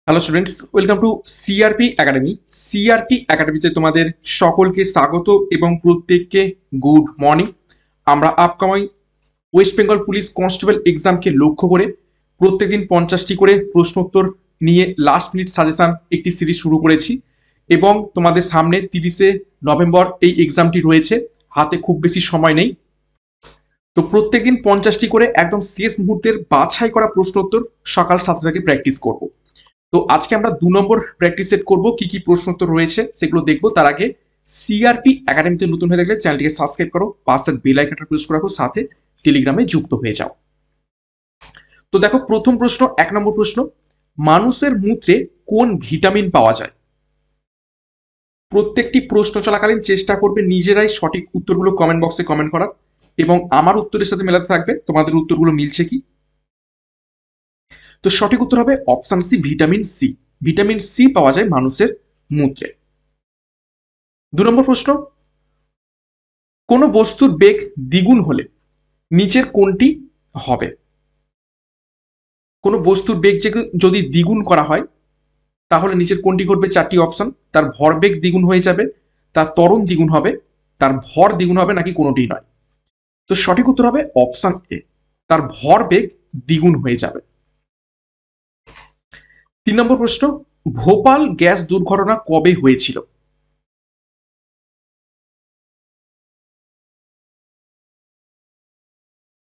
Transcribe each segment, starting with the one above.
Hello students, welcome to CRP academy. CRP একাডেমিতে তোমাদের সকলকে স্বাগত এবং প্রত্যেককে গুড মর্নিং। আমরা upcoming West Bengal police constable এক্সামকে লক্ষ্য করে প্রত্যেকদিন 50টি করে প্রশ্নোত্তর নিয়ে লাস্ট মিনিট সাজেশন একটি সিরিজ শুরু করেছি এবং তোমাদের সামনে 30শে নভেম্বর এই এক্সামটি রয়েছে। হাতে খুব বেশি সময় নেই, তো প্রত্যেকদিন 50টি করে একদম শেষ মুহূর্তের বাছাই করা প্রশ্নোত্তর সকাল 7টা থেকে প্র্যাকটিস করব। তো আজকে আমরা 2 নম্বর প্র্যাকটিস সেট করব, কি কি প্রশ্নোত্তর রয়েছে সেগুলো দেখবো। তার আগে সিআরপি একাডেমিতে নতুন হয়ে থাকলে চ্যানেলটিকে সাবস্ক্রাইব করো, পাশের বেল আইকনটা প্রেস করে রাখো, সাথে টেলিগ্রামে যুক্ত হয়ে যাও। তো দেখো, প্রথম প্রশ্ন, 1 নম্বর প্রশ্ন, মানুষের মূত্রে কোন ভিটামিন পাওয়া যায়? প্রত্যেকটি প্রশ্ন চলাকালীন চেষ্টা করবে নিজেরাই সঠিক উত্তরগুলো কমেন্ট বক্সে কমেন্ট করার, এবং আমার উত্তরের সাথে মেলাতে থাকবে তোমাদের উত্তরগুলো মিলছে কি। তো সঠিক উত্তর হবে option C, vitamin C. Vitamin C পাওয়া যায় মানুষের মূত্রে। 2 নম্বর প্রশ্ন, কোন বস্তুর বেগ দ্বিগুণ হলে নিচের কোনটি হবে? কোন বস্তুর বেগ যদি দ্বিগুণ করা হয় তাহলে নিচের কোনটি ঘটবে? 4টি অপশন। তার ভরবেগ দ্বিগুণ হয়ে যাবে, তার ত্বরণ দ্বিগুণ হবে, তার ভর দ্বিগুণ হবে, নাকি কোনোটি নয়। তো সঠিক উত্তর হবে অপশন এ, তার ভরবেগ দ্বিগুণ হয়ে যাবে। 3 নম্বর প্রশ্ন, ভোপাল গ্যাস দুর্ঘটনা কবে হয়েছিল?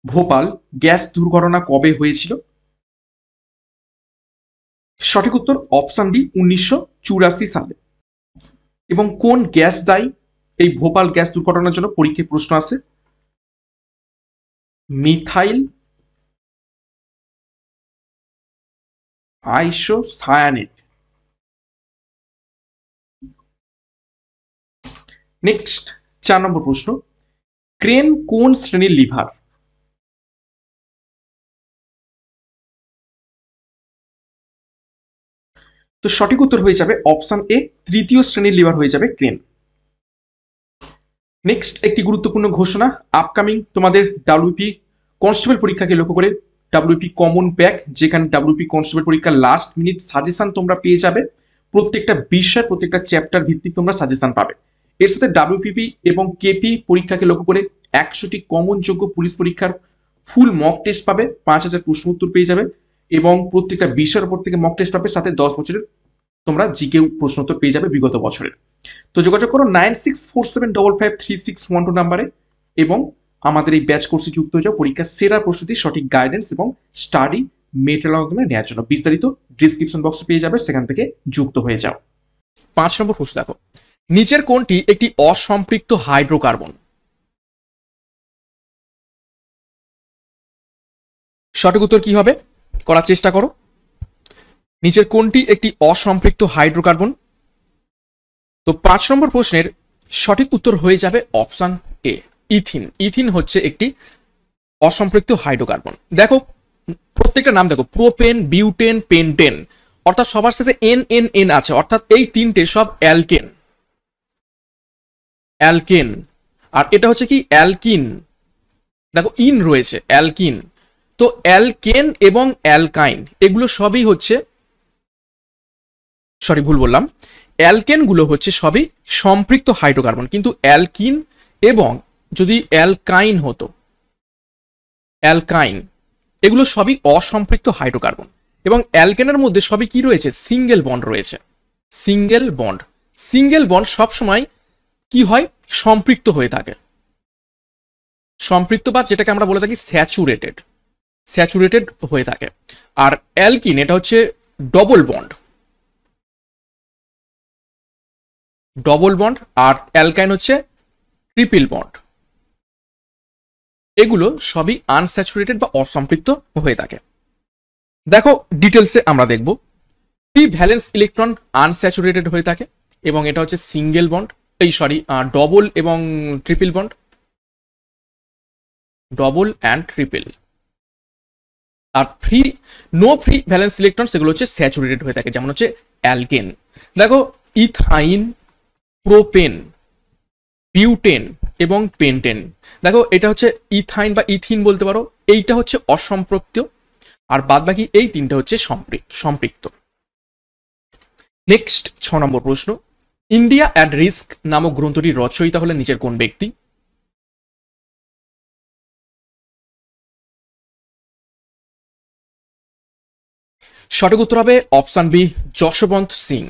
ভোপাল গ্যাস দুর্ঘটনা কবে হয়েছিল? সঠিক উত্তর অপশন ডি, 1984 সালে। এবং কোন গ্যাস দায়ী এই ভোপাল গ্যাস দুর্ঘটনার জন্য? পরীক্ষায় প্রশ্ন আসে। Methyl isocyanate. নেক্সট, 4 নম্বর প্রশ্ন, ক্রেন কোন শ্রেণীর লিভার? তো সঠিক উত্তর হয়ে যাবে অপশন এ, তৃতীয় শ্রেণীর লিভার হয়ে যাবে ক্রেন। নেক্সট, একটি গুরুত্বপূর্ণ ঘোষণা, আপকামিং তোমাদের ডাব্লিউপি কনস্টেবল পরীক্ষাকে লক্ষ্য করে ডাব্লিউপি কমন প্যাক, যেখানে ডাব্লিউপি কনস্টেবল পরীক্ষার লাস্ট মিনিট সাজেশন তোমরা পেয়ে যাবে। প্রত্যেকটা বিষয়, প্রত্যেকটা চ্যাপ্টার ভিত্তিক তোমরা সাজেশন পাবে। এর সাথে ডাব্লিউপিপি এবং কেপি পরীক্ষাকে লক্ষ্য করে 100টি কমন যোগ্য পুলিশ পরীক্ষার ফুল মক টেস্ট পাবে, 5000 প্রশ্ন উত্তর পেয়ে যাবে, এবং প্রত্যেকটা বিষয়ের উপর থেকে মক টেস্ট পাবে, সাথে 10 বছরের তোমরা জিকে প্রশ্ন উত্তর পেয়ে যাবে বিগত বছরের। তো যোগাযোগ করো 9647553612 নাম্বারে এবং আমাদের এই ব্যাচ কোর্সে যুক্ত হয়ে যাও পরীক্ষার সেরা প্রস্তুতি, সঠিক গাইডেন্স এবং স্টাডি মেটেরিয়াল মাধ্যমে নেওয়ার জন্য। বিস্তারিত ডিসক্রিপশন বক্সে পেয়ে যাবে, সেখান থেকে যুক্ত হয়ে যাও। 5 নম্বর প্রশ্ন দেখো, নিচের কোনটি একটি অসম্পৃক্ত হাইড্রোকার্বন? সঠিক উত্তর কি হবে করার চেষ্টা করো। নিচের কোনটি একটি অসম্পৃক্ত হাইড্রোকার্বন? তো 5 নম্বর প্রশ্নের সঠিক উত্তর হয়ে যাবে অপশন এ, ইথিন। ইথিন হচ্ছে একটি অসম্পৃক্ত হাইড্রোকার্বন। দেখো প্রত্যেকটা নাম দেখো, প্রোপেন, বিউটেন, পেন্টেন, অর্থাৎ সবার শেষে এন এন এন আছে, অর্থাৎ এই তিনটে সব অ্যালকেন। অ্যালকেন। আর এটা হচ্ছে কি অ্যালকিন, দেখো ইন রয়েছে, অ্যালকিন। তো অ্যালকেন এবং অ্যালকাইন এগুলো সবই হচ্ছে, সরি ভুল বললাম, অ্যালকেন গুলো হচ্ছে সবই সম্পৃক্ত হাইড্রোকার্বন, কিন্তু অ্যালকিন এবং যদি অ্যালকাইন হতো, অ্যালকাইন, এগুলো সবই অসম্পৃক্ত হাইড্রোকার্বন। এবং অ্যালকেনের মধ্যে সবই কি রয়েছে? সিঙ্গেল বন্ড রয়েছে। সিঙ্গেল বন্ড, সিঙ্গেল বন্ড সবসময় কি হয়? সম্পৃক্ত হয়ে থাকে। সম্পৃক্ত বা যেটাকে আমরা বলে থাকি স্যাচুরেটেড, স্যাচুরেটেড হয়ে থাকে। আর অ্যালকিন এটা হচ্ছে ডবল বন্ড, ডবল বন্ড। আর অ্যালকাইন হচ্ছে ট্রিপল বন্ড। এগুলো সবই আনস্যাচুরেটেড বা অসম্পৃক্ত হয়ে থাকে। দেখো ডিটেলসে আমরা দেখব, পি ভ্যালেন্স ইলেকট্রন আনস্যাচুরেটেড হয়ে থাকে এবং এটা হচ্ছে সিঙ্গেল বন্ড, এই সরি ডবল এবং triple bond, double and triple. আর নো ফ্রি ভ্যালেন্স ইলেকট্রন সেগুলো হচ্ছে স্যাচুরেটেড হয়ে থাকে, যেমন হচ্ছে অ্যালকেন। দেখো ইথাইন, প্রোপেন, বিউটেন এবং পেন্টেন, দেখো এটা হচ্ছে ইথাইন বা ইথিন বলতে পারো, এইটা হচ্ছে অসম্পৃক্ত, আর বাদ বাকি এই তিনটা হচ্ছে সম্পৃক্ত। নেক্সট 6 নম্বর প্রশ্ন, ইন্ডিয়া অ্যাট রিস্ক নামক গ্রন্থটির রচয়িতা হলেন নিচের কোন ব্যক্তি? সঠিক উত্তর হবে অপশন বি, যশবন্ত সিং।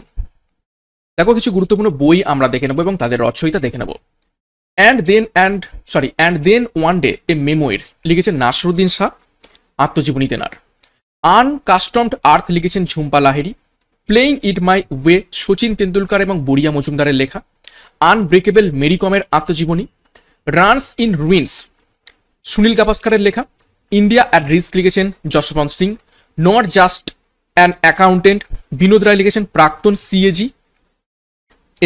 দেখো কিছু গুরুত্বপূর্ণ বই আমরা দেখে নেব এবং তাদের রচয়িতা দেখে নেব। And then one day a memoir লিখেছেন নাসরুদ্দিন শাহ, আত্মজীবনী তেনার। আনকাস্টমড আর্থ লিখেছেন Jhumpa Lahiri. Playing it my way Sachin Tendulkar এবং বড়িয়া মজুমদারের লেখা। আনব্রেকেবল মেরি কমের আত্মজীবনী। রানস ইন রুইন্স সুনীল গাভাস্কারের লেখা। ইন্ডিয়া অ্যাট রিস্ক লিখেছেন Jaswant Singh. Not just an accountant Vinod Rai লিখেছেন প্রাক্তন সিএজি।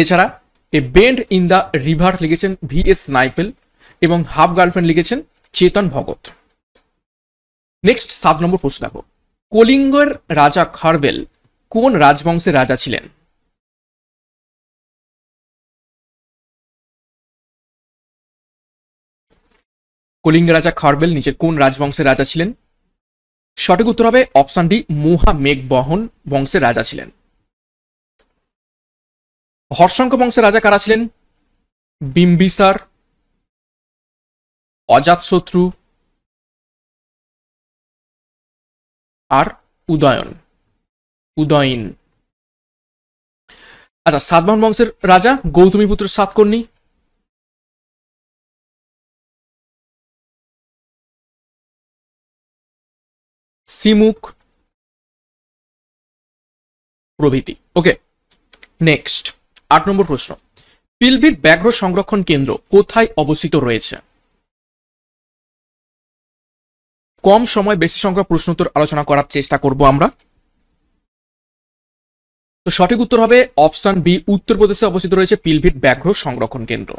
এছাড়া a bend in the river লিখেছেন VS নাইপেল এবং হাফ গার্লফ্রেন্ড লিখেছেন চেতন ভগত। নেক্সট 7 নম্বর প্রশ্ন দেখো, কলিঙ্গের রাজা খারবেল কোন রাজবংশের রাজা ছিলেন? কলিঙ্গের রাজা খারবেল নিচের কোন রাজবংশের রাজা ছিলেন? সঠিক উত্তর হবে অপশন ডি, মহা মেঘবহন বংশের রাজা ছিলেন। হর্ষঙ্ক বংশের রাজা কারা ছিলেন? বিম্বিসার, অজাতশত্রু আর উদয়ন। আচ্ছা, সাতবাহন বংশের রাজা গৌতমীপুত্র সাতকর্ণী। সিমুখ প্রভৃতি। ওকে, নেক্সট 8 নম্বর প্রশ্ন, পিলভিট ব্যাঘ্র সংরক্ষণ কেন্দ্র কোথায় অবস্থিত রয়েছে? কম সময় বেশি সংখ্যক প্রশ্নোত্তর আলোচনা করার চেষ্টা করব আমরা। তো সঠিক উত্তর হবে অপশন বি, উত্তরপ্রদেশে অবস্থিত রয়েছে পিলভিট ব্যাঘ্র সংরক্ষণ কেন্দ্র।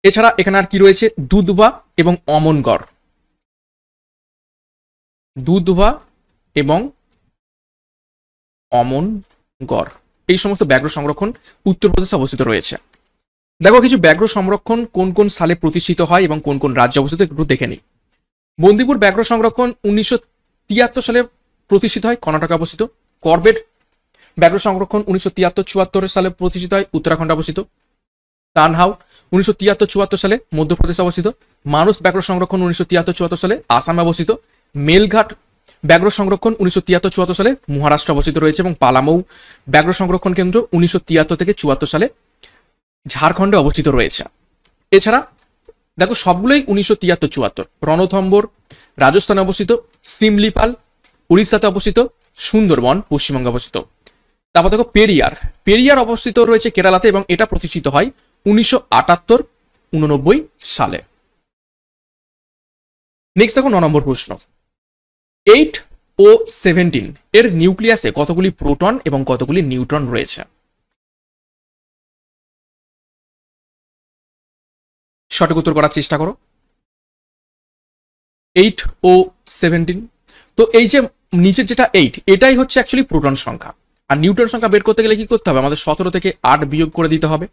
এছাড়া এখানে আর কি রয়েছে? দুধবা এবং অমনগড়। দুধবা এবং অমনগড় এই সমস্ত ব্যাঘ্র সংরক্ষণ উত্তরপ্রদেশে অবস্থিত রয়েছে। দেখো কিছু ব্যাঘ্র সংরক্ষণ কোন কোন সালে প্রতিষ্ঠিত হয় এবং কোন কোন রাজ্যে অবস্থিত একটু দেখে নিই। বন্দিপুর ব্যাঘ্র সংরক্ষণ 1973 সালে প্রতিষ্ঠিত হয়, কর্ণাটকে অবস্থিত। করবেট ব্যাঘ্র সংরক্ষণ 1973-74 সালে প্রতিষ্ঠিত হয়, উত্তরাখণ্ডে অবস্থিত। তানহাউ 1973-74 সালে মধ্যপ্রদেশে অবস্থিত। মানস ব্যাঘ্র সংরক্ষণ 1973-74 সালে আসামে অবস্থিত। মেলঘাট ব্যাঘ্র সংরক্ষণ 1973-74 সালে মহারাষ্ট্রে অবস্থিত রয়েছে এবং পালামৌ ব্যাঘ্র সংরক্ষণ কেন্দ্র 1973 থেকে 74 সালে ঝাড়খণ্ডে অবস্থিত রয়েছে। এছাড়া দেখো সবগুলোই 1973-74। রণথম্বর রাজস্থানে অবস্থিত, সিমলিপাল উড়িষ্যাতে অবস্থিত, সুন্দরবন পশ্চিমবঙ্গে অবস্থিত। তারপর দেখো পেরিয়ার অবস্থিত রয়েছে কেরালাতে এবং এটা প্রতিষ্ঠিত হয় 1978-89 সালে। নেক্সট দেখো 9 নম্বর প্রশ্ন, 8 ও 17 এর নিউক্লিয়াসে কতগুলি প্রোটন এবং কতগুলি নিউট্রন রয়েছে? সঠিক উত্তর করার চেষ্টা করো। 8 ও 17, তো এই যে নিচের যেটা 8 এটাই হচ্ছে অ্যাকচুয়ালি প্রোটন সংখ্যা, আর নিউট্রন সংখ্যা বের করতে গেলে কি করতে হবে? আমাদের 17 থেকে 8 বিয়োগ করে দিতে হবে,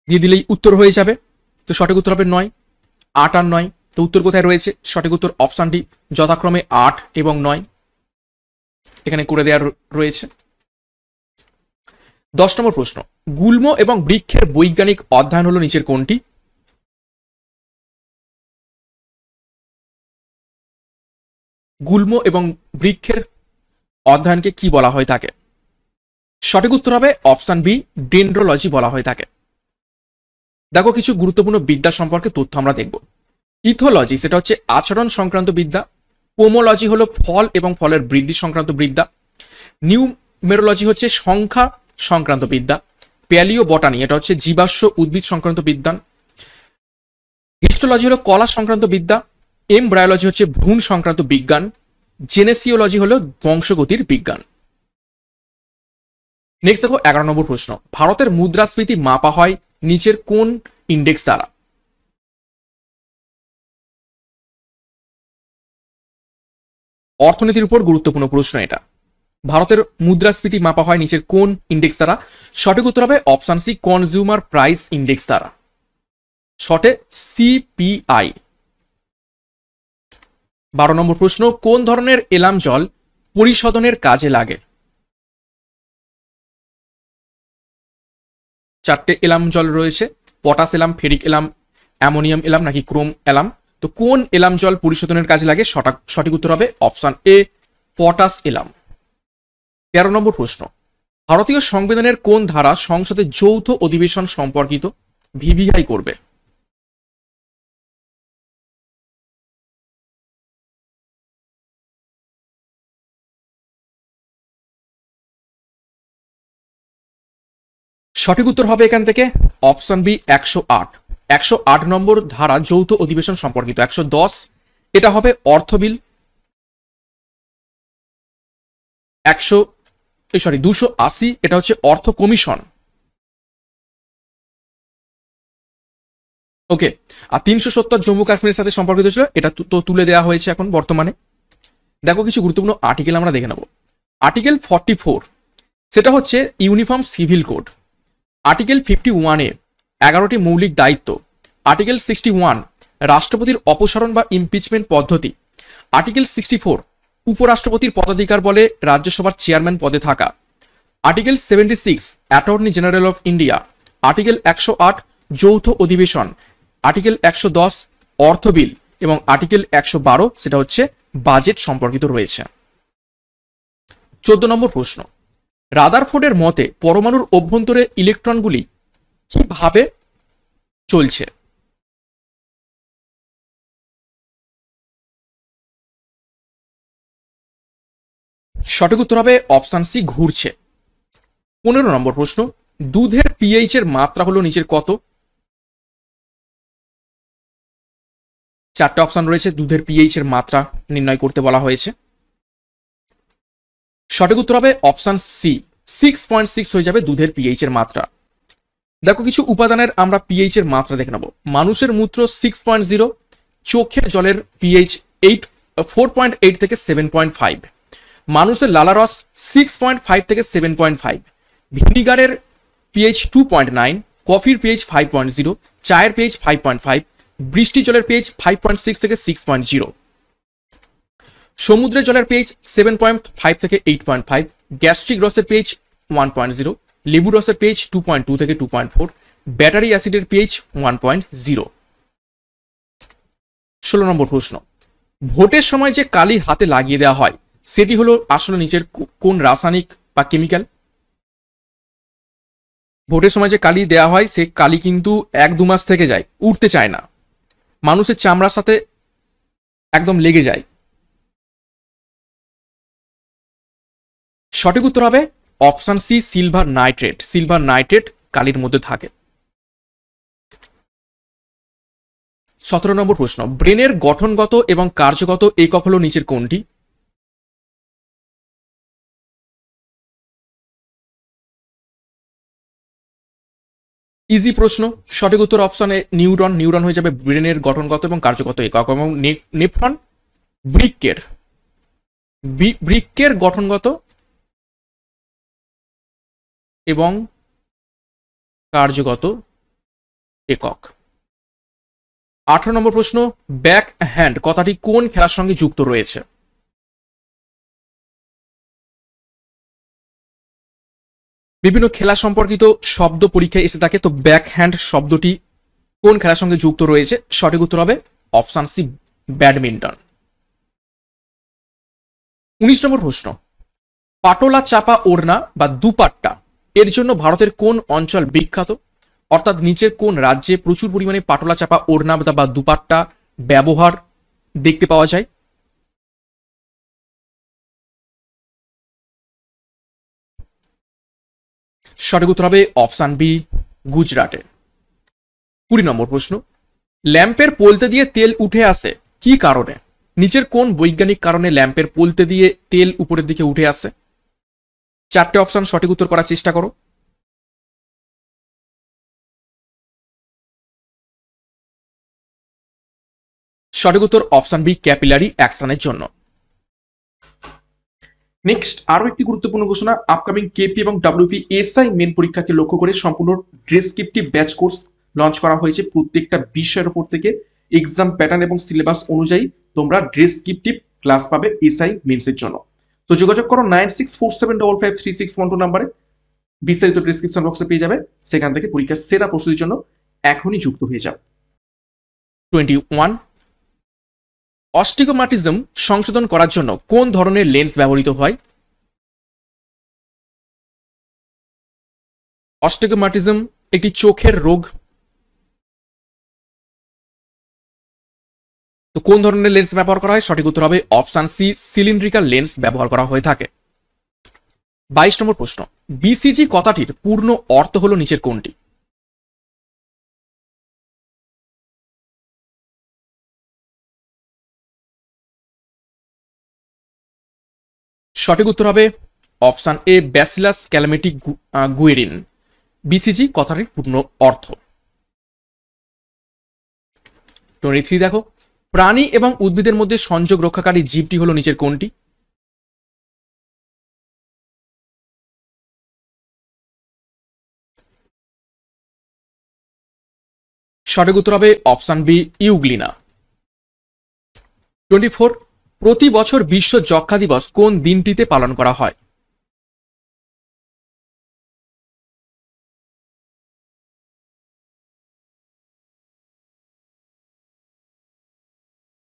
দিয়ে দিলেই উত্তর হয়ে যাবে। তো সঠিক উত্তর হবে 9। 8 আর 9, তো উত্তর কোথায় রয়েছে? সঠিক উত্তর অপশন ডি, যথাক্রমে 8 এবং 9 এখানে করে দেওয়া রয়েছে। 10 নম্বর প্রশ্ন, গুল্ম এবং বৃক্ষের বৈজ্ঞানিক অধ্যয়ন হলো নিচের কোনটি? গুল্ম এবং বৃক্ষের অধ্যয়নকে কি বলা হয় থাকে? সঠিক উত্তর হবে অপশন বি, ডেন্ড্রোলজি বলা হয় থাকে। দেখো কিছু গুরুত্বপূর্ণ বিদ্যা সম্পর্কে তথ্য আমরা দেখব। ইথোলজি সেটা হচ্ছে আচরণ সংক্রান্ত বিদ্যা। পোমোলজি হলো ফল এবং ফলের বৃদ্ধি সংক্রান্ত বিদ্যা। নিউমেরোলজি হচ্ছে সংখ্যা সংক্রান্ত বিদ্যা। প্যালিও বটানি এটা হচ্ছে জীবাশ্ম উদ্ভিদ সংক্রান্ত বিজ্ঞান। হিস্টোলজি হলো কলা সংক্রান্ত বিদ্যা। এমব্রায়োলজি হচ্ছে ভ্রূণ সংক্রান্ত বিজ্ঞান। জেনেসিওলজি হলো বংশগতির বিজ্ঞান। নেক্সট দেখো 11 নম্বর প্রশ্ন, ভারতের মুদ্রাস্ফীতি মাপা হয় নিচের কোন ইন্ডেক্স দ্বারা? অর্থনীতির উপর গুরুত্বপূর্ণ প্রশ্ন এটা। ভারতের মুদ্রাস্ফীতি মাপা হয় নিচের কোন ইন্ডেক্স দ্বারা? সঠিক উত্তর হবে option C, consumer price index দ্বারা, শর্টে সিপিআই। 12 নম্বর প্রশ্ন, কোন ধরনের এলাম জল পরিশোধনের কাজে লাগে? চারটে এলাম জল রয়েছে, পটাশ এলাম, ফেরিক এলাম, অ্যামোনিয়াম এলাম নাকি ক্রোম এলাম। তো কোন এলাম জল পরিশোধনের কাজে লাগে? সঠিক উত্তর হবে অপশন এ, পটাশ এলাম। 13 নম্বর প্রশ্ন, ভারতীয় সংবিধানের কোন ধারা সংসদের যৌথ অধিবেশন সম্পর্কিত ভিভিআই করবে? সঠিক উত্তর হবে এখান থেকে অপশন বি, 108। 108 নম্বর ধারা যৌথ অধিবেশন সম্পর্কিত। 110 এটা হবে অর্থ বিল। 280 এটা হচ্ছে অর্থ কমিশন। ওকে, আর 370 জম্মু কাশ্মীরের সাথে সম্পর্কিত ছিল, এটা তো তুলে দেওয়া হয়েছে এখন বর্তমানে। দেখো কিছু গুরুত্বপূর্ণ আর্টিকেল আমরা দেখে নেব। আর্টিকেল 44 সেটা হচ্ছে ইউনিফর্ম সিভিল কোড। আর্টিকেল 51 এ 11টি মৌলিক দায়িত্ব। আর্টিকেল 61 রাষ্ট্রপতির অপসারণ বা ইমপিচমেন্ট পদ্ধতি। আর্টিকেল 64 উপরাষ্ট্রপতির পদাধিকার বলে রাজ্যসভার চেয়ারম্যান পদে থাকা। Article 76 attorney general of India. Article 108 যৌথ অধিবেশন। আর্টিকেল 110 অর্থ বিল এবং আর্টিকেল 112 সেটা হচ্ছে বাজেট সম্পর্কিত রয়েছে। 14 নম্বর প্রশ্ন, রাদারফোর্ডের মতে পরমাণুর অভ্যন্তরে ইলেকট্রনগুলি কিভাবে চলছে? সঠিক উত্তর হবে অপশন সি, ঘুরছে। 15 নম্বর প্রশ্ন, দুধের পিএইচ এর মাত্রা হলো নিচের কত? চারটে অপশন রয়েছে, দুধের পিএইচ এর মাত্রা নির্ণয় করতে বলা হয়েছে। সঠিক উত্তর হবে অপশন সি, 6.6 হয়ে যাবে দুধের পিএইচ এর মাত্রা। দেখো কিছু উপাদানের আমরা পিএইচ এর মাত্রা দেখে নেব। মানুষের মূত্র 6.0, চোখের জলের পিএইচ 4.8 থেকে 7.5, মানুষের লালারস 6.5 থেকে 7.5, ভিনিগারের পিএইচ 2.9, কফির পিএইচ 5.0, চায়ের পিএইচ 5.5, বৃষ্টি জলের পিএইচ 5.6 থেকে 6.0, সমুদ্রের জলের পিএইচ 7.5 থেকে 8.5, গ্যাস্ট্রিক রসের পিএইচ 1.0, লেবু রসের পিএইচ 2.2 থেকে 2.4, ব্যাটারি অ্যাসিডের পিএইচ 1.0। 16 নম্বর প্রশ্ন, ভোটের সময় যে কালি হাতে লাগিয়ে দেওয়া হয় সেটি হলো আসলে নিচের কোন রাসায়নিক বা কেমিক্যাল? ভোটের সময় যে কালি দেওয়া হয় সে কালি কিন্তু 1-2 মাস থেকে যায়, উঠতে চায় না, মানুষের চামড়ার সাথে একদম লেগে যায়। সঠিক উত্তর হবে option C, silver nitrate. Silver nitrate কালির মধ্যে থাকে। 17 নম্বর প্রশ্ন, ব্রেনের গঠনগত এবং কার্যগত একক হলো নিচের কোনটি? ইজি প্রশ্ন, সঠিক উত্তর অপশন এ, নিউরন। নিউরন হয়ে যাবে ব্রেনের গঠনগত এবং কার্যগত একক। এবং নেফ্রন বৃক্কের বৃক্কের গঠনগত এবং কার্যগত একক। 18 নম্বর প্রশ্ন, ব্যাক হ্যান্ড কথাটি কোন খেলার সঙ্গে যুক্ত রয়েছে? বিভিন্ন খেলা সম্পর্কিত শব্দ পরীক্ষায় এসে থাকে, তো ব্যাক হ্যান্ড শব্দটি কোন খেলার সঙ্গে যুক্ত রয়েছে? সঠিক উত্তর হবে অপশন সি, ব্যাডমিন্টন। 19 নম্বর প্রশ্ন, পাটোলা চাপা ওড়না বা দুপাট্টা এর জন্য ভারতের কোন অঞ্চল বিখ্যাত? অর্থাৎ নিচের কোন রাজ্যে প্রচুর পরিমাণে পাটোলা চাপা ওড়না বা দুপাট্টা ব্যবহার দেখতে পাওয়া যায়? সঠিক উত্তর হবে অপশন বি, গুজরাটে। 20 নম্বর প্রশ্ন, ল্যাম্পের পোলতে দিয়ে তেল উঠে আসে কি কারণে? নিচের কোন বৈজ্ঞানিক কারণে ল্যাম্পের পোলতে দিয়ে তেল উপরের দিকে উঠে আসে? চারটে অপশন, সঠিক উত্তর করার চেষ্টা করো। সঠিক উত্তর অপশন বি, ক্যাপিলারি অ্যাকশনের জন্য। নেক্সট আরো একটি গুরুত্বপূর্ণ ঘোষণা, আপকামিং কেপি এবং ডাব্লিউপি এসআই মেন পরীক্ষাকে লক্ষ্য করে সম্পূর্ণ ডেসক্রিপটিভ ব্যাচ কোর্স লঞ্চ করা হয়েছে। প্রত্যেকটা বিষয়ের উপর থেকে এক্সাম প্যাটার্ন এবং সিলেবাস অনুযায়ী তোমরা ডেসক্রিপটিভ ক্লাস পাবে এসআই মেন্সের জন্য। তো যোগাযোগ করো 9647553612 নাম্বারে। বিস্তারিত ডিসক্রিপশন বক্সে পেয়ে যাবে, সেখান থেকে পরীক্ষার সেরা প্রস্তুতির জন্য এখনই যুক্ত হয়ে যাও। 21, অস্টিগম্যাটিজম সংশোধন করার জন্য কোন ধরনের লেন্স ব্যবহৃত হয়? অস্টিগম্যাটিজম একটি চোখের রোগ। তো কোন ধরনের লেন্স ব্যবহার করা হয়? সঠিক উত্তর হবে অপশন সি, সিলিন্ড্রিক্যাল লেন্স ব্যবহার করা হয়ে থাকে। 22 নম্বর প্রশ্ন, বিসিজি কথাটির পূর্ণ অর্থ হলো নিচের কোনটি? সঠিক উত্তর হবে অপশন এ, ব্যাসিলাস ক্যালামিটি গুয়েরিন। বিসিজি কথাটির পূর্ণ অর্থ। 23 দেখো, প্রাণী এবং উদ্ভিদের মধ্যে সংযোগ রক্ষাকারী জীবটি হলো নিচের কোনটি? সঠিক উত্তর হবে অপশন বি, ইউগ্লিনা। 24, প্রতি বছর বিশ্ব যক্ষ্মা দিবস কোন দিনটিতে পালন করা হয়?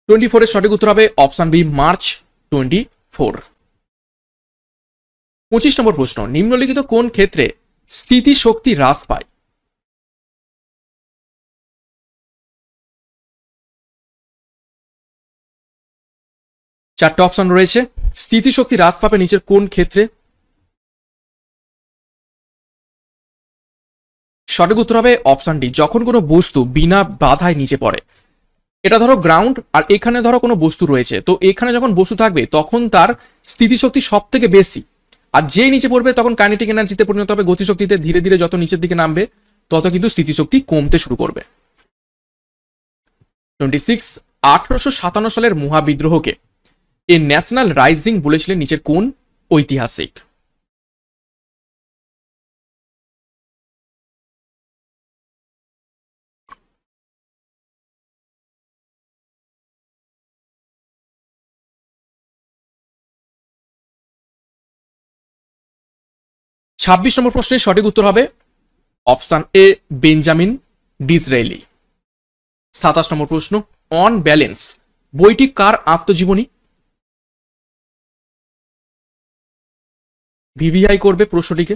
টোয়েন্টি ফোরের সঠিক উত্তর হবে অপশন বি, মার্চ 24। 25 নম্বর প্রশ্ন, নিম্নলিখিত কোন ক্ষেত্রে স্থিতিশক্তি হ্রাস পায়? চারটে অপশন রয়েছে, স্থিতিশক্তি হ্রাস পাবে নিচের কোন ক্ষেত্রে? সঠিক উত্তর হবে অপশন ডি, যখন কোনো বস্তু বিনা বাধায় নিচে পড়ে। এটা ধরো গ্রাউন্ড, আর এখানে ধরো কোনো বস্তু রয়েছে, তো এখানে যখন বস্তু থাকবে তখন তার স্থিতিশক্তি সব থেকে বেশি, আর যেই নিচে পড়বে তখন কাইনেটিক এনার্জিতে পরিণত হবে গতিশক্তিতে। ধীরে ধীরে যত নিচের দিকে নামবে তত কিন্তু স্থিতিশক্তি কমতে শুরু করবে। 26, 1857 সালের মহাবিদ্রোহকে এ ন্যাশনাল রাইজিং বলেছিলেন নিচের কোন ঐতিহাসিক? ছাব্বিশ নম্বর প্রশ্নের সঠিক উত্তর হবে অপশন এ, বেঞ্জামিন ডিসরেলি। 27 নম্বর প্রশ্ন, অন ব্যালেন্স বইটি কার আত্মজীবনী? ভিভিআই করবে প্রশ্নটিকে।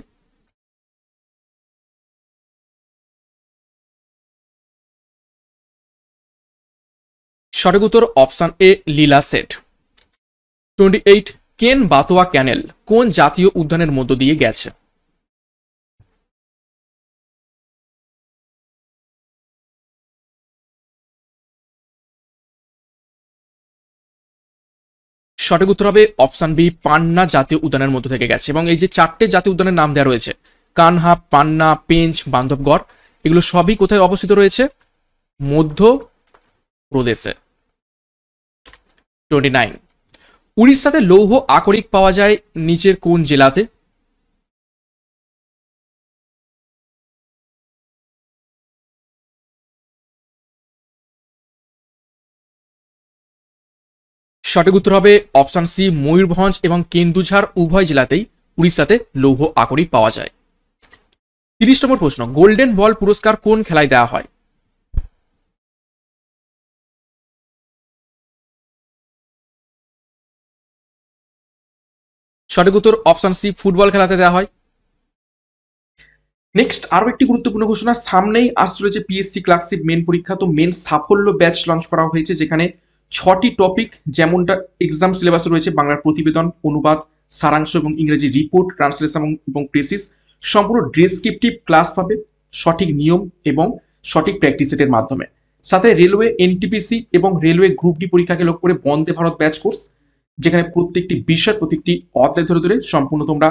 সঠিক উত্তর অপশন এ, লীলা সেঠ। 28, কেন বাতোয়া ক্যানেল কোন জাতীয় উদ্যানের মধ্য দিয়ে গেছে? সঠিক উত্তর হবে অপশন বি, পান্না জাতীয় উদ্যানের মধ্য থেকে গেছে। এবং এই যে চারটে জাতীয় উদ্যানের নাম দেওয়া রয়েছে, কানহা, পান্না, পেঞ্চ, বান্ধবগড়, এগুলো সবই কোথায় অবস্থিত রয়েছে? মধ্য প্রদেশে। 29, উড়িষ্যাতে লৌহ আকরিক পাওয়া যায় নিচের কোন জেলাতে? সঠিক উত্তর হবে অপশন সি, ময়ূরভঞ্জ এবং কেন্দুঝাড় উভয় জেলাতেই উড়িষ্যাতে লৌহ আকরিক পাওয়া যায়। 30 নম্বর প্রশ্ন, গোল্ডেন বল পুরস্কার কোন খেলায় দেওয়া হয়? সঠিক উত্তর অপশন সি, ফুটবল খেলাতে দেওয়া হয়। নেক্সট আরো একটি গুরুত্বপূর্ণ ঘোষণা, সামনেই আসছে রয়েছে পিএসসি ক্লার্কশিপ মেন পরীক্ষা। তো মেন সাফল্য ব্যাচ লঞ্চ করা হয়েছে, যেখানে 6টি টপিক যেমনটা এক্সাম সিলেবাসে রয়েছে, বাংলার প্রতিবেদন, অনুবাদ, সারাংশ এবং ইংরেজি রিপোর্ট, ট্রান্সলেশন এবং প্রেসিস, সম্পূর্ণ ডেসক্রিপটিভ ক্লাস পাবে সঠিক নিয়ম এবং সঠিক প্র্যাকটিস সেটের মাধ্যমে। সাথে রেলওয়ে এনটিপিসি এবং রেলওয়ে গ্রুপ ডি পরীক্ষাকে লক্ষ্য করে বন্দে ভারত ব্যাচ কোর্স, যেখানে প্রত্যেকটি বিষয় প্রত্যেকটি অধ্যায় ধরে ধরে সম্পূর্ণ তোমরা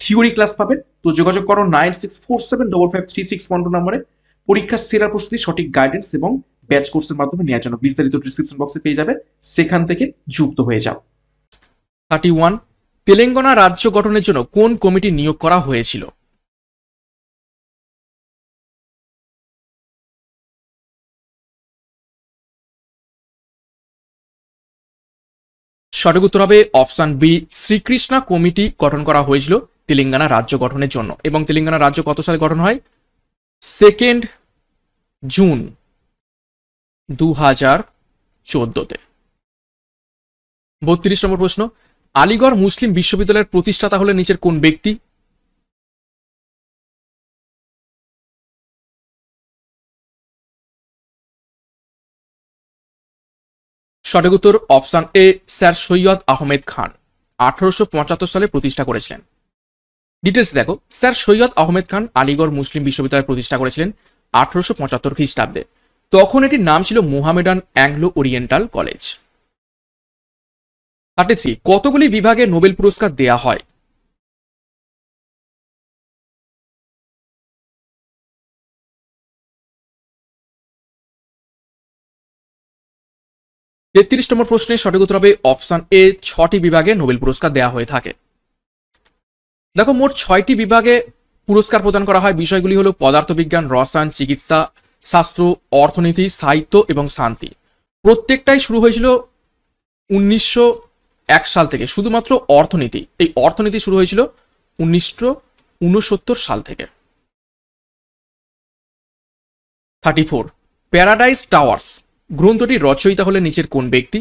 থিওরি ক্লাস পাবে। তো যোগাযোগ করো 9647553612 নম্বরে পরীক্ষার সেরা প্রস্তুতি, সঠিক গাইডেন্স এবং ব্যাচ কোর্সের মাধ্যমে নেওয়ার জন্য। বিস্তারিত ডিসক্রিপশন বক্সে পেয়ে যাবে, সেখান থেকে যুক্ত হয়ে যাও। 31, তেলেঙ্গানা রাজ্য গঠনের জন্য কোন কমিটি নিয়োগ করা হয়েছিল? সঠিক উত্তর হবে অপশন বি, শ্রীকৃষ্ণা কমিটি গঠন করা হয়েছিল তেলেঙ্গানা রাজ্য গঠনের জন্য, এবং তেলেঙ্গানা রাজ্য কত সালে গঠন হয়? 2 জুন 2014-তে। 32 নম্বর প্রশ্ন, আলিগড় মুসলিম বিশ্ববিদ্যালয়ের প্রতিষ্ঠাতা হলেন নিচের কোন ব্যক্তি? সঠিক উত্তর option A, sir Syed Ahmed Khan 1875 সালে প্রতিষ্ঠা করেছিলেন। ডিটেলস দেখো, স্যার সৈয়দ আহমেদ খান আলিগড় মুসলিম বিশ্ববিদ্যালয় প্রতিষ্ঠা করেছিলেন 1875 খ্রিস্টাব্দে। তখন এটির নাম ছিল মোহামেডান অ্যাংলো ওরিয়েন্টাল কলেজ। 33, কতগুলি বিভাগে নোবেল পুরস্কার দেয়া হয়? তেত্রিশ নম্বর প্রশ্নের সঠিক উত্তর হবে অপশন এ, 6টি বিভাগে নোবেল পুরস্কার দেওয়া হয়ে থাকে। দেখো, মোট 6টি বিভাগে পুরস্কার প্রদান করা হয়। বিষয়গুলি হলো পদার্থবিজ্ঞান, রসায়ন, চিকিৎসা শাস্ত্র, অর্থনীতি, সাহিত্য এবং শান্তি। প্রত্যেকটাই শুরু হয়েছিল 1901 সাল থেকে। শুধুমাত্র অর্থনীতি, এই অর্থনীতি শুরু হয়েছিল 1969 সাল থেকে। 34, প্যারাডাইস টাওয়ার্স গ্রন্থটির রচয়িতা হলেন নিচের কোন ব্যক্তি?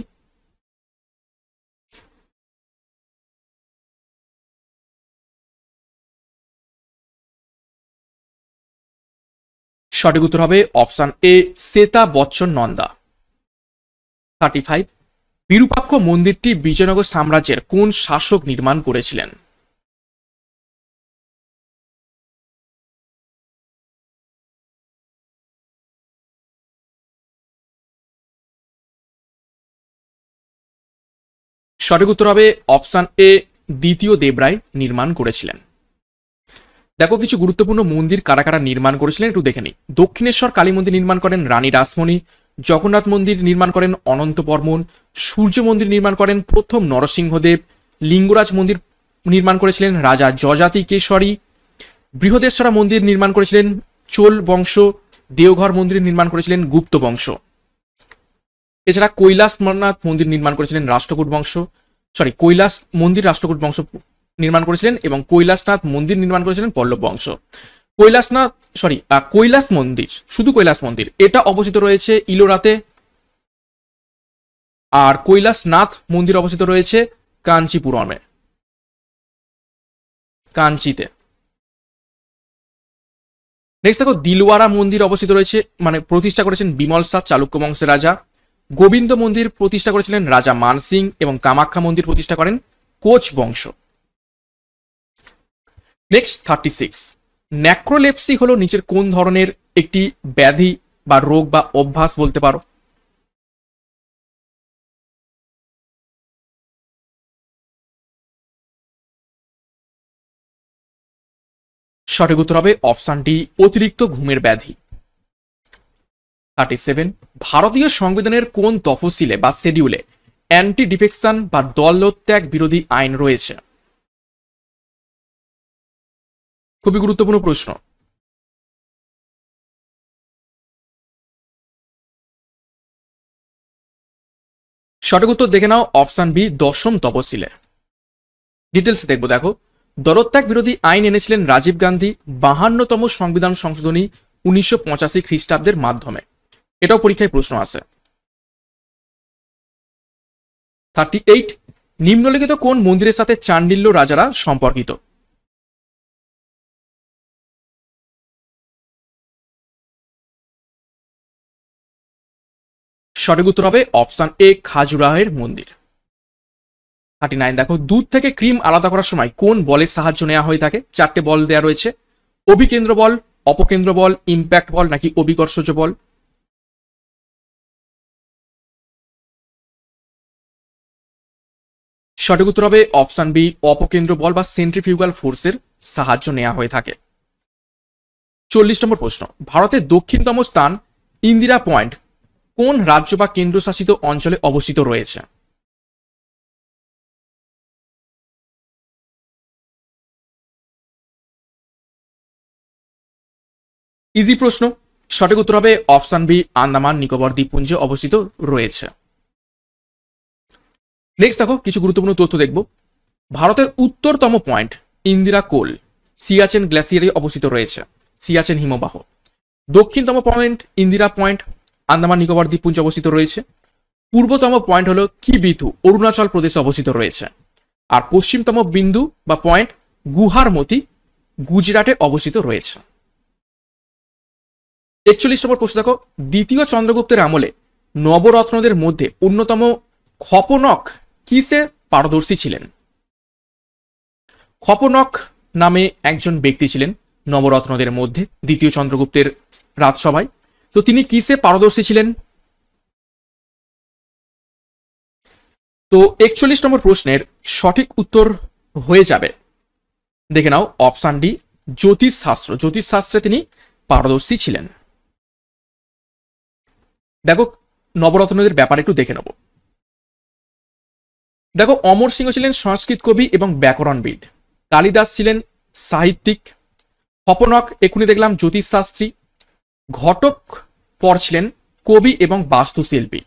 সঠিক উত্তর হবে অপশন এ, শ্বেতা বচ্চন নন্দা। 35, বিরূপাক্ষ মন্দিরটি বিজয়নগর সাম্রাজ্যের কোন শাসক নির্মাণ করেছিলেন? সঠিক উত্তর হবে অপশন এ, দ্বিতীয় দেবরায় নির্মাণ করেছিলেন। দেখো, কিছু গুরুত্বপূর্ণ মন্দির কারা কারা নির্মাণ করেছিলেন একটু দেখে নিই। দক্ষিণেশ্বর কালী মন্দির নির্মাণ করেন রানী রাসমণি, জগন্নাথ মন্দির নির্মাণ করেন অনন্ত বর্মন, সূর্য মন্দির নির্মাণ করেন প্রথম নরসিংহদেব, লিঙ্গরাজ মন্দির নির্মাণ করেছিলেন রাজা যজাতি কেশরী, বৃহদেশ্বরা মন্দির নির্মাণ করেছিলেন চোল বংশ, দেওঘর মন্দির নির্মাণ করেছিলেন গুপ্ত বংশ। এছাড়া কৈলাসনাথ মন্দির নির্মাণ করেছিলেন রাষ্ট্রকূট বংশ, কৈলাস মন্দির রাষ্ট্রকূট বংশ নির্মাণ করেছিলেন, এবং কৈলাসনাথ মন্দির নির্মাণ করেছিলেন পল্লব বংশ। কৈলাস মন্দির, শুধু কৈলাস মন্দির, এটা অবস্থিত রয়েছে ইলোরাতে, আর কৈলাসনাথ মন্দির অবস্থিত রয়েছে কাঞ্চিপুরমে, কাঞ্চিতে। নেক্সট দেখো, দিলওয়ারা মন্দির অবস্থিত রয়েছে, মানে প্রতিষ্ঠা করেছেন বিমল শাহ চালুক্য বংশের রাজা। গোবিন্দ মন্দির প্রতিষ্ঠা করেছিলেন রাজা মানসিং, এবং কামাখ্যা মন্দির প্রতিষ্ঠা করেন কোচ বংশ। নেক্সট 36, ন্যাক্রোলেপসি হলো নিচের কোন ধরনের একটি ব্যাধি বা রোগ বা অভ্যাস বলতে পারো? সঠিক উত্তর হবে অপশন ডি, অতিরিক্ত ঘুমের ব্যাধি। 37, ভারতীয় সংবিধানের কোন তফসিলে বা শেডিউলে অ্যান্টি ডিফেকশন বা দলত্যাগ বিরোধী আইন রয়েছে? খুবই গুরুত্বপূর্ণ প্রশ্ন। সঠিক উত্তর দেখে নাও অপশন বি, 10ম তফসিলে। ডিটেলস দেখবো। দেখো, দলত্যাগ বিরোধী আইন এনেছিলেন রাজীব গান্ধী 52তম সংবিধান সংশোধনী 1985 খ্রিস্টাব্দের মাধ্যমে। এটাও পরীক্ষায় প্রশ্ন আছে। 38, নিম্নলিখিত কোন মন্দিরের সাথে চান্ডিল্য রাজারা সম্পর্কিত? সঠিক উত্তর হবে অপশন এ, খাজুরাহের মন্দির। 39, দেখো, দুধ থেকে ক্রিম আলাদা করার সময় কোন বলের সাহায্য নেওয়া হয়ে থাকে? 4টে বল দেওয়া রয়েছে, অভিকেন্দ্র বল, অপকেন্দ্র বল, ইম্প্যাক্ট বল নাকি অভিকর্ষজ বল। সঠিক উত্তর হবে অপশন বি, অপকেন্দ্র বল বা সেন্ট্রিফিউগাল ফোর্সের সাহায্য নেওয়া হয়ে থাকে। 40 নম্বর প্রশ্ন, ভারতের দক্ষিণতম স্থান ইন্দিরা পয়েন্ট কোন রাজ্য বা কেন্দ্রশাসিত অঞ্চলে অবস্থিত রয়েছে? ইজি প্রশ্ন। সঠিক উত্তর হবে অপশন বি, আন্দামান নিকোবর দ্বীপপুঞ্জে অবস্থিত রয়েছে। নেক্সট দেখো, কিছু গুরুত্বপূর্ণ তথ্য দেখব। ভারতের উত্তরতম পয়েন্ট ইন্দিরা কোল সিয়াচেন গ্লেসিয়ারে অবস্থিত রয়েছে, সিয়াচেন হিমবাহ। দক্ষিণতম পয়েন্ট ইন্দিরা পয়েন্ট, আন্দামান নিকোবর দ্বীপপুঞ্জ অবস্থিত রয়েছে। পূর্বতম পয়েন্ট হলো কিবিথু, অরুণাচল প্রদেশে অবস্থিত রয়েছে। আর পশ্চিমতম বিন্দু বা পয়েন্ট গুহারমতি, গুজরাটে অবস্থিত রয়েছে। 41 নম্বর প্রশ্ন দেখো, দ্বিতীয় চন্দ্রগুপ্তের আমলে নবরত্নদের মধ্যে অন্যতম খপনক কিসে পারদর্শী ছিলেন? খপনক নামে একজন ব্যক্তি ছিলেন নবরত্নদের মধ্যে দ্বিতীয় চন্দ্রগুপ্তের রাজসভায়। তো তিনি কিসে পারদর্শী ছিলেন? তো 41 নম্বর প্রশ্নের সঠিক উত্তর হয়ে যাবে, দেখে নাও, অপশন ডি, জ্যোতিষশাস্ত্র। জ্যোতিষশাস্ত্রে তিনি পারদর্শী ছিলেন। দেখো নবরত্নদের ব্যাপারে একটু দেখে নেব। দেখো অমর সিংহ ছিলেন সংস্কৃত কবি এবং ব্যাকরণবিদ। কালিদাস ছিলেন সাহিত্যিক। খপনক এখুনি দেখলাম জ্যোতিষশাস্ত্রী। ঘটক পর ছিলেন কবি এবং বাস্তুশিল্পী।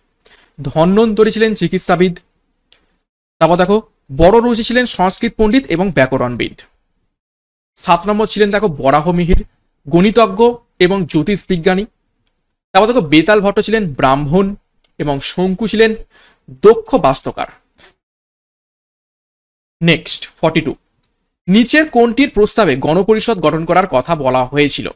ধন্বন্তরী ছিলেন চিকিৎসাবিদ। তারপর দেখো বড় রুচি ছিলেন সংস্কৃত পণ্ডিত এবং ব্যাকরণবিদ। 7 নম্বর ছিলেন দেখো বরাহমিহির, গণিতজ্ঞ এবং জ্যোতিষ বিজ্ঞানী। তারপর দেখো বেতাল ভট্ট ছিলেন ব্রাহ্মণ এবং শঙ্কু ছিলেন দক্ষ বাস্তুকার। নেক্সট 42, নিচের কোনটির প্রস্তাবে গণপরিষদ গঠন করার কথা বলা হয়েছিল?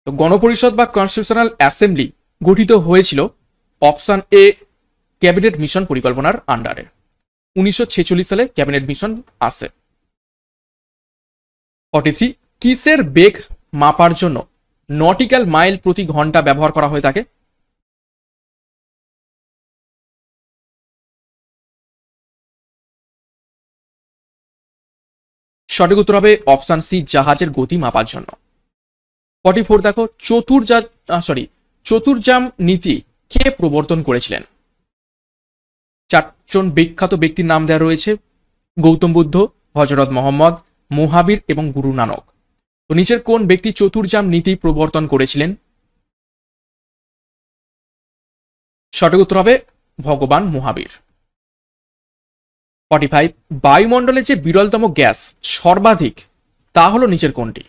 তো গণপরিষদ বা কনস্টিটিউশনাল অ্যাসেম্বলি গঠিত হয়েছিল অপশন এ, ক্যাবিনেট মিশন পরিকল্পনার আন্ডারে। 1946 সালে ক্যাবিনেট মিশন আসে। 43, কিসের বেগ মাপার জন্য নটিক্যাল মাইল প্রতি ঘন্টা ব্যবহার করা হয়ে থাকে? সঠিক উত্তর হবে অপশন সি, জাহাজের গতি মাপার জন্য। 44 দেখো, চতুর্জাম নীতি কে প্রবর্তন করেছিলেন? 4জন বিখ্যাত ব্যক্তির নাম দেওয়া রয়েছে, গৌতম বুদ্ধ, হযরত মোহাম্মদ, মহাবীর এবং গুরু নানক। তো নিচের কোন ব্যক্তি চতুর্জাম নীতি প্রবর্তন করেছিলেন? সঠিক উত্তর হবে ভগবান মহাবীর। 45, বায়ুমণ্ডলে যে বিরলতম গ্যাস সর্বাধিক তা হলো নিচের কোনটি?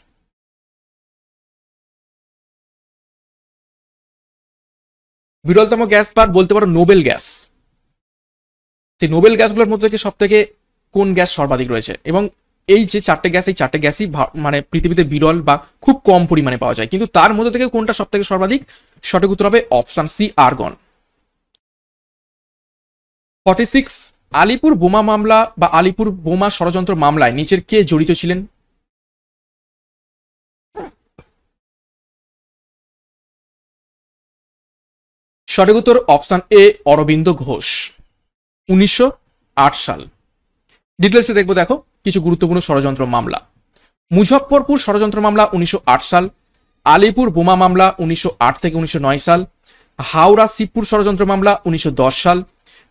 বিরলতম গ্যাস বা বলতে পারো নোবেল গ্যাস। সেই নোবেল গ্যাসগুলোর মধ্যে থেকে সব থেকে কোন গ্যাস সর্বাধিক রয়েছে? এবং এই যে 4টে গ্যাস, এই 4টে গ্যাসই মানে পৃথিবীতে বিরল বা খুব কম পরিমাণে পাওয়া যায়, কিন্তু তার মধ্যে থেকে কোনটা সব থেকে সর্বাধিক? সঠিক উত্তর হবে অপশন সি, আর্গন। 46, আলিপুর বোমা মামলা বা আলিপুর বোমা ষড়যন্ত্র মামলায় নিচের কে জড়িত ছিলেন? সঠিক উত্তর অপশন এ, অরবিন্দ ঘোষ। 1908 সাল। ডিটেলসে দেখবো, দেখো কিছু গুরুত্বপূর্ণ ষড়যন্ত্র মামলা। মুজফ্ফরপুর ষড়যন্ত্র মামলা 1908 সাল। আলিপুর বোমা মামলা 1908 থেকে 1909 সাল। হাওড়া শিবপুর ষড়যন্ত্র মামলা 1910 সাল।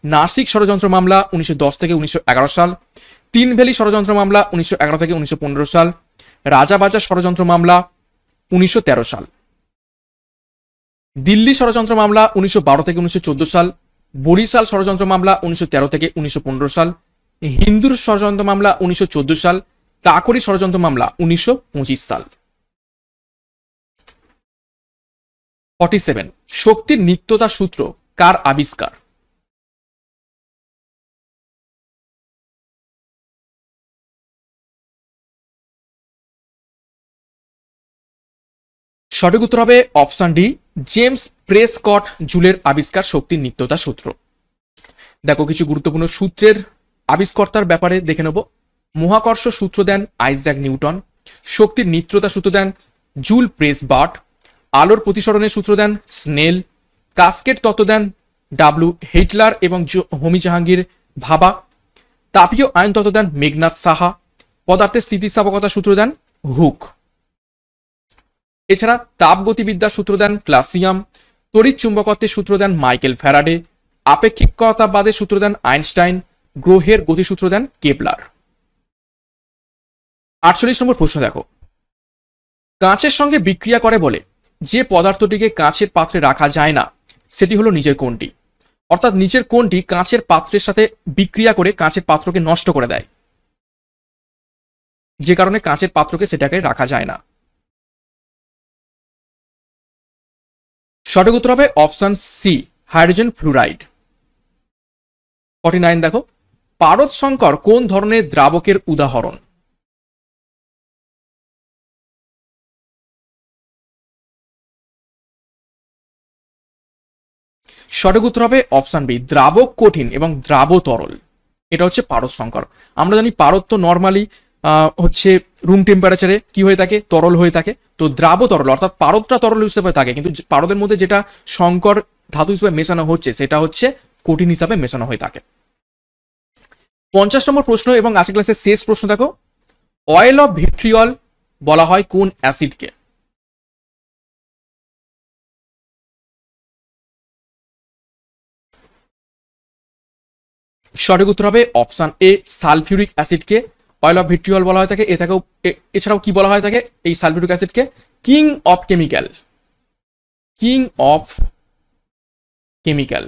নাসিক ষড়যন্ত্র মামলা 1910 থেকে 1911 সাল। তিন ভ্যালি ষড়যন্ত্র মামলা 1911 থেকে 1915 সাল। রাজাবাজার ষড়যন্ত্র মামলা 1913 সাল। দিল্লি ষড়যন্ত্র মামলা 1912 থেকে 1914 সাল। বরিশাল ষড়যন্ত্র মামলা 1913 থেকে 1915 সাল। হিন্দুর ষড়যন্ত্র মামলা 1914 সাল। কাকরি ষড়যন্ত্র মামলা 1925 সাল। 47, শক্তির নিত্যতা সূত্র কার আবিষ্কার? সঠিক উত্তর হবে অপশন ডি, জেমস প্রেসকট জুলের আবিষ্কার শক্তির নিত্যতা সূত্র। দেখো কিছু গুরুত্বপূর্ণ সূত্রের আবিষ্কর্তার ব্যাপারে দেখে নেব। মহাকর্ষ সূত্র দেন আইজ্যাক নিউটন। শক্তির নিত্যতা সূত্র দেন জুল প্রেসবার্ট। আলোর প্রতিসরণের সূত্র দেন স্নেল। কাস্কেট তত্ত্ব দেন ডাব্লিউ হিটলার এবং হোমি জাহাঙ্গীর ভাবা। তাপীয় আয়ন তত্ত্ব দেন মেঘনাথ সাহা। পদার্থের স্থিতিস্থাপকতা সূত্র দেন হুক। এছাড়া তাপগতিবিদ্যার সূত্র দেন ক্লাসিয়াম। তড়িৎ চুম্বকত্বের সূত্র দেন মাইকেল ফ্যারাডে। আপেক্ষিকতাবাদের সূত্র দেন আইনস্টাইন। গ্রহের গতিসূত্র দেন কেপলার। 48 নম্বর প্রশ্ন দেখো, কাঁচের সঙ্গে বিক্রিয়া করে বলে যে পদার্থটিকে কাঁচের পাত্রে রাখা যায় না সেটি হলো নিচের কোনটি? অর্থাৎ নিচের কোনটি কাঁচের পাত্রের সাথে বিক্রিয়া করে কাঁচের পাত্রকে নষ্ট করে দেয়, যে কারণে কাঁচের পাত্রকে সেটাকে রাখা যায় না? সঠিক উত্তর হবে অপশন সি, হাইড্রোজেন ফ্লুরাইড। 49 দেখো, পারদ সংকর কোন ধরনের দ্রাবকের উদাহরণ? সঠিক উত্তর হবে অপশন বি, দ্রাবক কঠিন এবং দ্রাব তরল। এটা হচ্ছে পারদ সংকর। আমরা জানি পারদ তো নর্মালি হচ্ছে রুম টেম্পারেচারে কি হয়ে থাকে, তরল হয়ে থাকে। তো দ্রাব তরল অর্থাৎ পারদটা তরল হিসেবে থাকে, কিন্তু পারদের মধ্যে যেটা সংকর ধাতু হিসেবে মেশানো হচ্ছে সেটা হচ্ছে কঠিন হিসাবে মেশানো হয়ে থাকে। 50 নম্বর প্রশ্ন এবং আজকের ক্লাসের শেষ প্রশ্ন দেখো, অয়েল অফ ভিট্রিয়ল বলা হয় কোন অ্যাসিডকে? সঠিক উত্তর হবে অপশন এ, সালফিউরিক অ্যাসিডকে অয়েল অফ ভিট্রিয়ল বলা হয়ে থাকে। এছাড়াও কি বলা হয় থাকে এই সালফিউরিক অ্যাসিডকে? King of chemical, king of chemical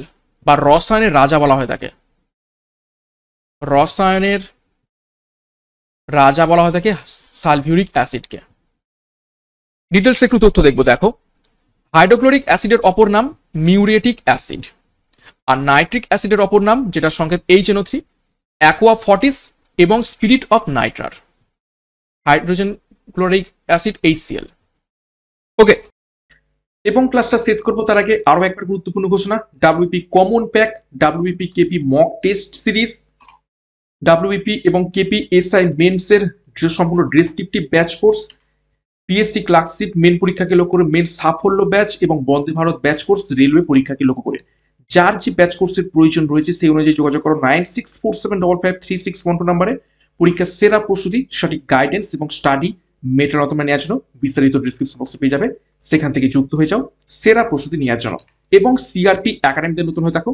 বা রসায়নের রাজা বলা হয়ে থাকে। রসায়নের রাজা বলা হয়ে থাকে সালফিউরিক অ্যাসিডকে। ডিটেলস একটু তথ্য দেখবো। দেখো, হাইড্রোক্লোরিক অ্যাসিডের অপর নাম মিউরেটিক অ্যাসিড, আর নাইট্রিক অ্যাসিডের অপর নাম যেটার সংকেত HNO3 অ্যাকোয়া ফর্টিস এবং spirit of nitre, hydrogen chloric acid HCl। Okay, এবং ক্লাসটা শেষ করবো তার আগে আরো একবার গুরুত্বপূর্ণ ঘোষণা, WBP common pack, WBP KP mock test series, WBP এবং কেপি SI মেন্সের সম্পূর্ণ descriptive batch course, PSC clerkship main পরীক্ষাকে লক্ষ্য করে মেন সাফল্য ব্যাচ এবং Vande Bharat batch course railway পরীক্ষাকে লক্ষ্য করে। যার যে ব্যাচ কোর্সের প্রয়োজন রয়েছে সেই অনুযায়ী যোগাযোগ করো 9647553612 নম্বরে। পরীক্ষার সেরা প্রস্তুতি, সঠিক গাইডেন্স এবং স্টাডি মেটেরিয়াল তোমার নেওয়ার জন্য বিস্তারিত ডিসক্রিপশন বক্সে পেয়ে যাবে, সেখান থেকে যুক্ত হয়ে যাও সেরা প্রস্তুতি নেওয়ার জন্য। এবং সিআরপি একাডেমিতে নতুন হয়ে থাকো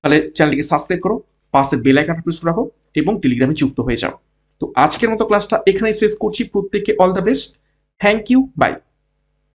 তাহলে চ্যানেলটিকে সাবস্ক্রাইব করো, পাশে বেল আইকনটা প্রেস রাখো এবং টেলিগ্রামে যুক্ত হয়ে যাও। তো আজকের মতো ক্লাসটা এখানেই শেষ করছি। প্রত্যেককে all the best, thank you, by.